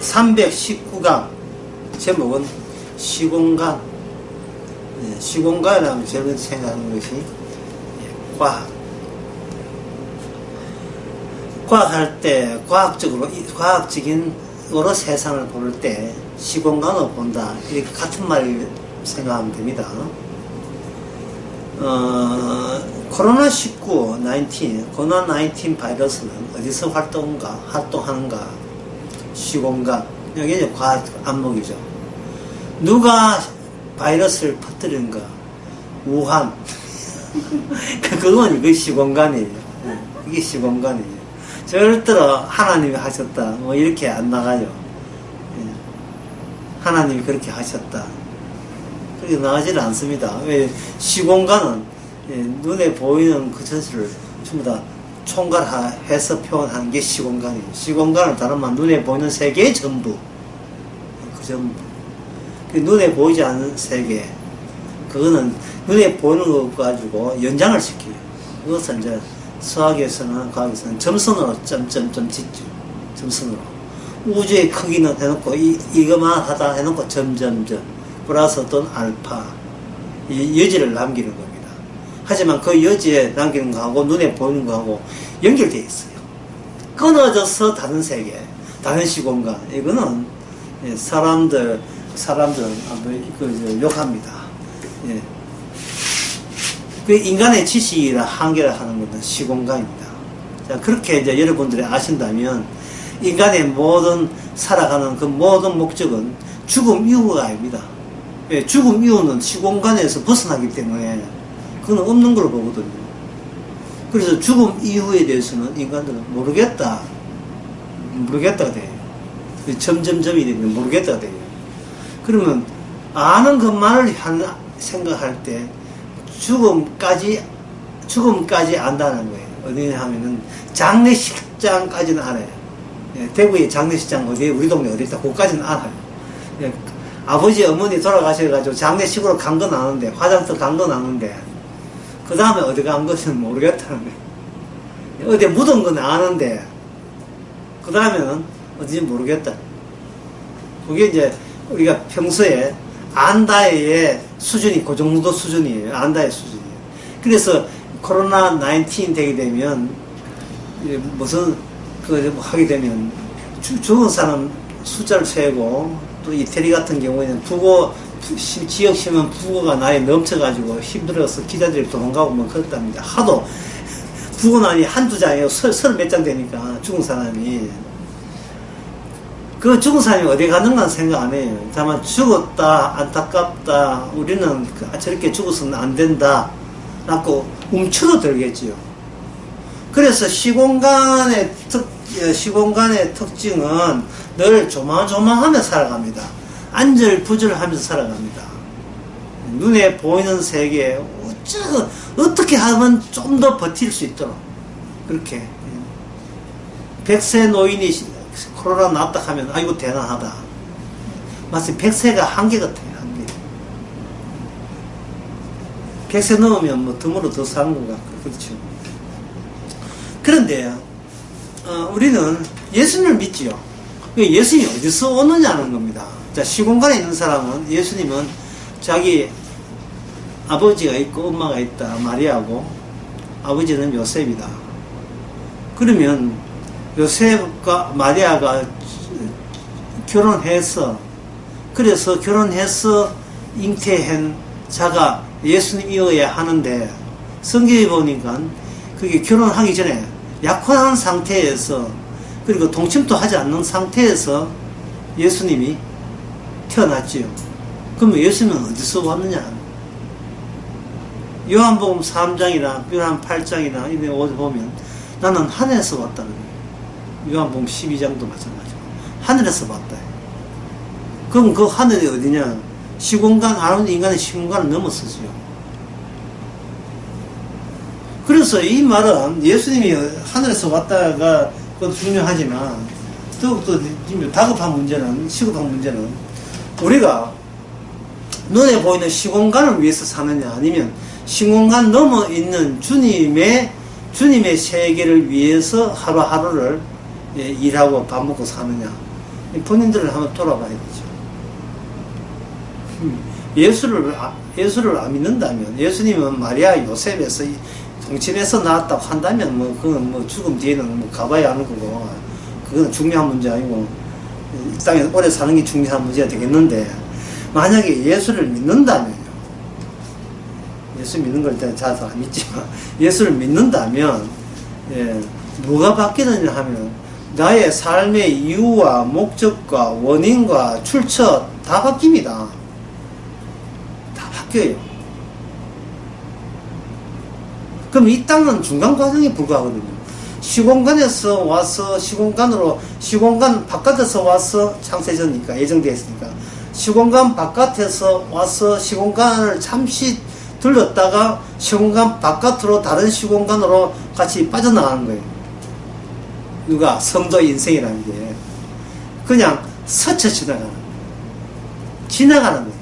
319강 제목은 시공간. 시공간이라면 제가 생각하는 것이 과학. 과학할 때 과학적으로 세상을 볼 때 시공간으로 본다. 이렇게 같은 말을 생각하면 됩니다. 코로나19 바이러스는 어디서 활동하는가? 시공간. 여기 이제 과학 안목이죠. 누가 바이러스를 퍼뜨리는가? 우한. 그건 이거 시공간이에요. 이게 시공간이에요. 절대로 하나님이 하셨다. 뭐 이렇게 안 나가요. 하나님이 그렇게 하셨다. 그렇게 나가지를 않습니다. 왜? 시공간은 눈에 보이는 그 전체를 전부 다 총괄해서 표현하는 게 시공간이에요. 시공간은 다른 말 눈에 보이는 세계의 전부. 그 전부. 눈에 보이지 않는 세계. 그거는 눈에 보이는 거 가지고 연장을 시켜요. 그것은 이제 수학에서는 과학에서는 점선으로 점점점 짓죠. 점선으로. 우주의 크기는 해놓고 이거만 하다 해놓고 점점점 플러스 또는 알파 이 여지를 남기는 겁니다. 하지만 그 여지에 남기는 거하고 눈에 보이는 거하고 연결되어 있어요. 끊어져서 다른 세계, 다른 시공간. 이거는 사람들은 욕합니다. 예. 그 인간의 지식이라 한계를 하는 것은 시공간입니다. 자, 그렇게 이제 여러분들이 아신다면 인간의 모든 살아가는 그 모든 목적은 죽음 이후가 아닙니다. 예, 죽음 이후는 시공간에서 벗어나기 때문에 그건 없는 걸로 보거든요. 그래서 죽음 이후에 대해서는 인간들은 모르겠다가 돼요. 점점점이 되면 모르겠다가 돼요. 그러면 아는 것만을 생각할 때 죽음까지 안다는 거예요. 어디냐 하면은 장례식장까지는 알아요. 예, 대구의 장례식장 어디에 우리 동네 어디 있다 그거까지는 알아요. 예, 아버지 어머니 돌아가셔가지고 장례식으로 간 건 아는데 화장터 간 건 아는데 그 다음에 어디 간 것은 모르겠다는 거예요. 어디 묻은 건 아는데 그 다음에는 어디인지 모르겠다. 그게 이제 우리가 평소에 안다의 수준이 그 정도 수준이에요. 안다의 수준이에요. 그래서 코로나19 되게 되면 무슨 하게 되면 죽은 사람 숫자를 세고 또 이태리 같은 경우에는 지역시면 부고가 나이 넘쳐가지고 힘들어서 기자들이 도망가고 뭐 그랬답니다. 하도 부고난이 한두 장이에요. 서른 몇 장 되니까 죽은 사람이. 그 죽은 사람이 어디 가는가 생각 안 해요. 다만 죽었다, 안타깝다, 우리는 저렇게 죽어서는 안 된다, 라고 움츠러 들겠지요. 그래서 시공간의 특징은 늘 조마조마하며 살아갑니다. 안절부절하면서 살아갑니다. 눈에 보이는 세계에 어떻게 하면 좀 더 버틸 수 있도록 그렇게 100세 노인이 코로나 났다 하면 아이고 대단하다. 마치 100세가 한계 같아요. 한계. 100세 넘으면 뭐 드물어 더 사는 것 같고 그렇죠. 그런데 우리는 예수님을 믿지요. 예수님이 어디서 오느냐는 겁니다. 자, 시공간에 있는 사람은 예수님은 자기 아버지가 있고 엄마가 있다. 마리아고 아버지는 요셉이다. 그러면 요셉과 마리아가 결혼해서 잉태한 자가 예수님이어야 하는데 성경에 보니까 그게 결혼하기 전에 약혼한 상태에서 그리고 동침도 하지 않는 상태에서 예수님이 태어났지요. 그러면 예수님은 어디서 왔느냐? 요한복음 3장이나 요한 8장이나 이런 데 보면 나는 하늘에서 왔다는 거예요. 요한복음 12장도 마찬가지고 하늘에서 왔다. 그럼 그 하늘이 어디냐? 시공간, 아는 인간의 시공간을 넘어서지요. 그래서 이 말은 예수님이 하늘에서 왔다가 그것도 중요하지만 더욱더 시급한 문제는 우리가 눈에 보이는 시공간을 위해서 사느냐 아니면 시공간 넘어 있는 주님의 세계를 위해서 하루하루를 일하고 밥 먹고 사느냐. 본인들을 한번 돌아봐야 되죠. 예수를 안 믿는다면, 예수님은 마리아 요셉에서 동침에서 나왔다고 한다면, 뭐, 그건 뭐 죽음 뒤에는 뭐 가봐야 하는 거고, 그건 중요한 문제 아니고, 이 땅에서 오래 사는 게 중요한 문제가 되겠는데, 만약에 예수를 믿는다면요. 예수 믿는 걸 일단 잘 안 믿지만, 예수를 믿는다면, 예, 뭐가 바뀌느냐 하면, 나의 삶의 이유와 목적과 원인과 출처 다 바뀝니다. 다 바뀌어요. 그럼 이 땅은 중간 과정에 불과하거든요. 시공간에서 와서 시공간 바깥에서 와서 창세전이니까 예정되어 있으니까 시공간 바깥에서 와서 시공간을 잠시 들렀다가 시공간 바깥으로 다른 시공간으로 같이 빠져나가는 거예요. 누가? 성도 인생이라는 게 그냥 스쳐 지나가는 거예요.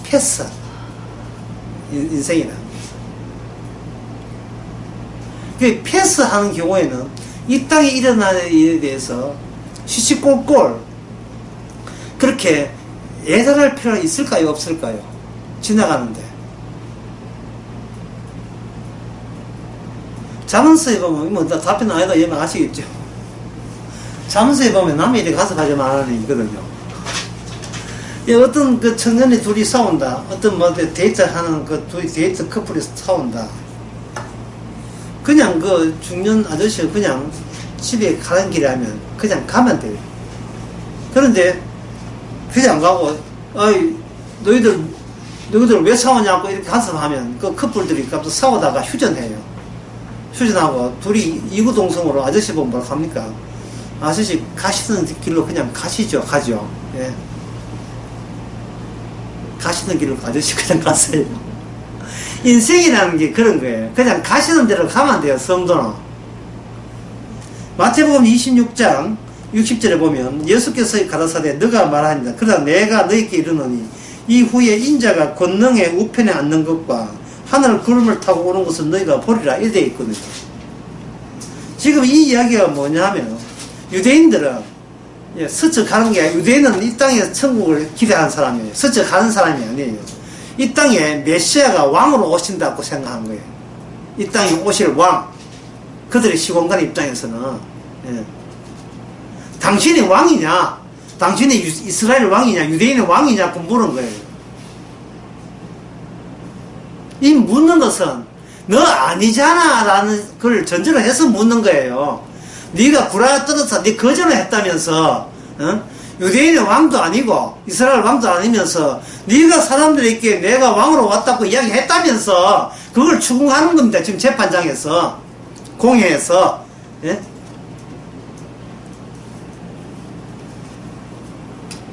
패스 인생이라는 게. 패스하는 경우에는 이 땅에 일어나는 일에 대해서 시시콜콜 그렇게 예단할 필요가 있을까요? 없을까요? 지나가는데. 자문서에 보면, 뭐, 답변 안 해도 얘는 아시겠죠? 자문서에 보면 남의 일에 가서 말하는 있거든요. 어떤 그 청년이 둘이 싸운다. 어떤 뭐 데이트하는 그 둘이 데이트 커플이 싸운다. 그냥 그 중년 아저씨가 그냥 집에 가는 길이라면 그냥 가면 돼요. 그런데 그냥 안 가고, 어이, 너희들 왜 싸우냐고 이렇게 간섭하면 그 커플들이 갑자기 싸우다가 휴전해요. 휴전하고 둘이 이구동성으로 아저씨 보면 뭐라고 합니까? 아저씨 가시는 길로 그냥 가시죠. 예. 가시는 길로 아저씨 그냥 갔어요. 인생이라는 게 그런 거예요. 그냥 가시는 대로 가면 돼요. 성도는. 마태복음 26장 60절에 보면 예수께서 가라사대 너가 말하니라. 그러나 내가 너희에게 이르노니 이후에 인자가 권능의 우편에 앉는 것과 하늘 구름을 타고 오는 것을 너희가 보리라 이렇게 되어 있거든요. 지금 이 이야기가 뭐냐 하면 유대인들은 스쳐 가는 게 아니라 유대인은 이 땅에서 천국을 기대하는 사람이에요. 스쳐 가는 사람이 아니에요. 이 땅에 메시아가 왕으로 오신다고 생각한 거예요. 이 땅에 오실 왕. 그들의 시공간 입장에서는 당신이 왕이냐? 당신이 이스라엘 왕이냐? 유대인의 왕이냐고 물은 거예요. 이 묻는 것은 너 아니잖아 라는 걸 전제로 해서 묻는 거예요. 네가 구라 떨어서 네 거절을 했다면서 유대인의 왕도 아니고 이스라엘 왕도 아니면서 네가 사람들에게 내가 왕으로 왔다고 이야기했다면서 그걸 추궁하는 겁니다. 지금 재판장에서 공회에서. 예?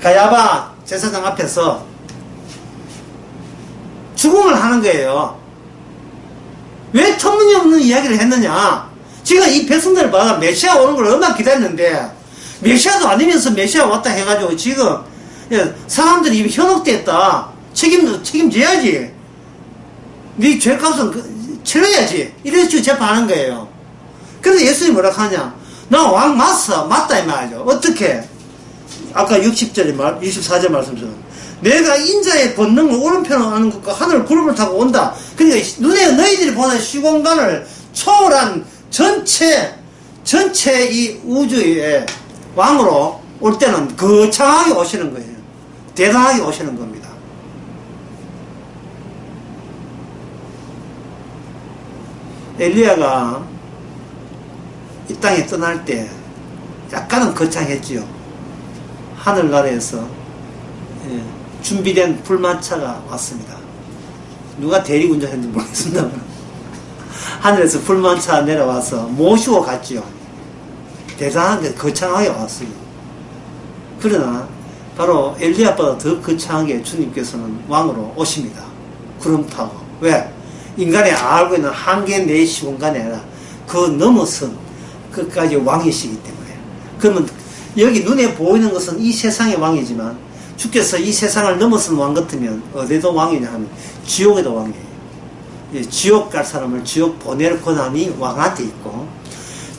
가야바 제사장 앞에서 추궁을 하는 거예요. 왜 터무니없는 이야기를 했느냐? 지금 이 백성들을 봐라. 메시아 오는 걸 얼마나 기다렸는데 메시아도 아니면서 메시아 왔다 해가지고 지금 사람들이 현혹됐다. 책임져야지. 네 죄값은 치러야지. 이런 식으로 재판하는 거예요. 그래서 예수님이 뭐라고 하냐? 나 왕 맞다 이 말이죠. 어떻게? 아까 64절 말씀처럼 내가 인자의 권능을 오른편으로 하는 것과 하늘 구름을 타고 온다. 그러니까 눈에 너희들이 보는 시공간을 초월한 전체 이 우주의 왕으로 올 때는 거창하게 오시는 거예요. 대단하게 오시는 겁니다. 엘리야가 이 땅에 떠날 때 약간은 거창했지요. 하늘나라에서 준비된 불만차가 왔습니다. 누가 대리운전했는지 모르겠습니다. 하늘에서 불만차 내려와서 모시고 갔지요. 대단하게 거창하게 왔어요. 그러나 바로 엘리야보다 더 거창하게 주님께서는 왕으로 오십니다. 구름 타고. 왜? 인간이 알고 있는 한계 내 시공간이 아니라 그 넘어선 끝까지 왕이시기 때문에. 그러면 여기 눈에 보이는 것은 이 세상의 왕이지만 주께서 이 세상을 넘어선 왕 같으면 어디도 왕이냐 하면 지옥에도 왕이에요. 지옥 갈 사람을 지옥 보낼 권한이 왕한테 있고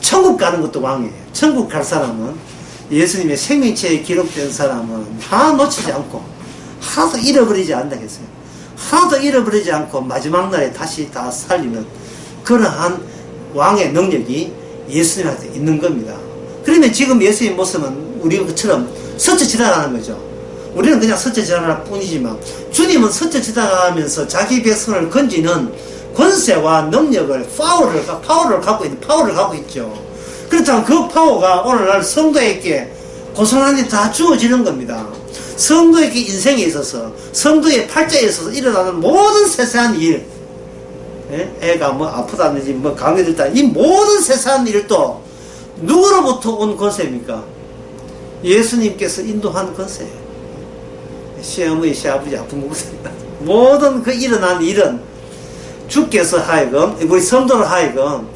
천국 가는 것도 왕이에요. 천국 갈 사람은 예수님의 생명체에 기록된 사람은 하나 놓치지 않고 하나도 잃어버리지 않는다 했어요. 하나도 잃어버리지 않고 마지막 날에 다시 다 살리는 그러한 왕의 능력이 예수님한테 있는 겁니다. 그러면 지금 예수님의 모습은 우리처럼 스쳐지나가는 거죠. 우리는 그냥 스쳐지나갈 뿐이지만 주님은 스쳐지나가면서 자기 백성을 건지는 권세와 능력을 파워를 갖고 있죠. 그렇다면 그 파워가 오늘날 성도에게 고스란히 다 주어지는 겁니다. 성도에게 인생에 있어서 성도의 팔자에 있어서 일어나는 모든 세세한 일, 애가 뭐 아프다든지 뭐 감이 들다, 이 모든 세세한 일도 누구로부터 온 권세입니까? 예수님께서 인도한 권세예요. 시어머니, 시아버지, 부모, 모든 그 일어난 일은 주께서 하여금, 우리 성도를 하여금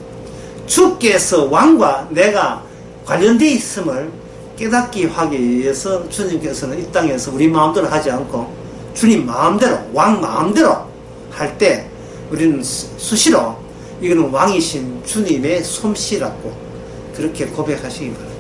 주께서 왕과 내가 관련되어 있음을 깨닫기 하기 위해서 주님께서는 이 땅에서 우리 마음대로 하지 않고 주님 마음대로, 왕 마음대로 할 때 우리는 수시로 이거는 왕이신 주님의 솜씨라고 그렇게 고백하시기 바랍니다.